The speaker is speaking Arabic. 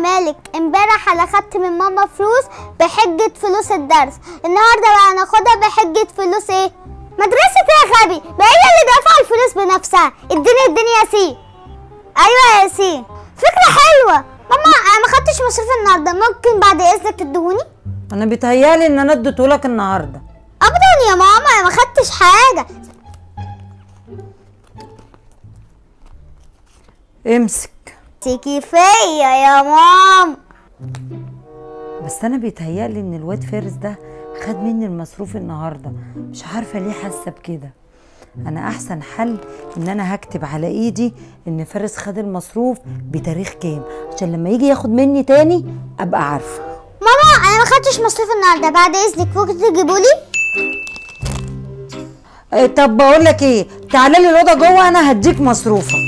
مالك، امبارح انا خدت من ماما فلوس بحجة فلوس الدرس، النهارده بقى ناخدها بحجة فلوس ايه؟ مدرسة ايه يا غبي؟ ما هي اللي دافعة الفلوس بنفسها. اديني يا ياسين. ايوه يا ياسين، فكرة حلوة. ماما انا ما خدتش مصروف النهارده، ممكن بعد اذنك تدوني؟ انا بيتهيالي ان انا اديتهولك النهارده. ابدا يا ماما، انا ما خدتش حاجة. امسك. تيجي فيا يا ماما. بس انا بيتهيالي ان الواد فارس ده خد مني المصروف النهارده، مش عارفه ليه حاسه بكده. انا احسن حل ان انا هكتب على ايدي ان فارس خد المصروف بتاريخ كام، عشان لما يجي ياخد مني تاني ابقى عارفه. ماما انا ما خدتش مصروف النهارده، بعد اذنك ممكن تجيبولي؟ طب بقول لك ايه، تعالى لي الاوضه جوه انا هديك مصروفك.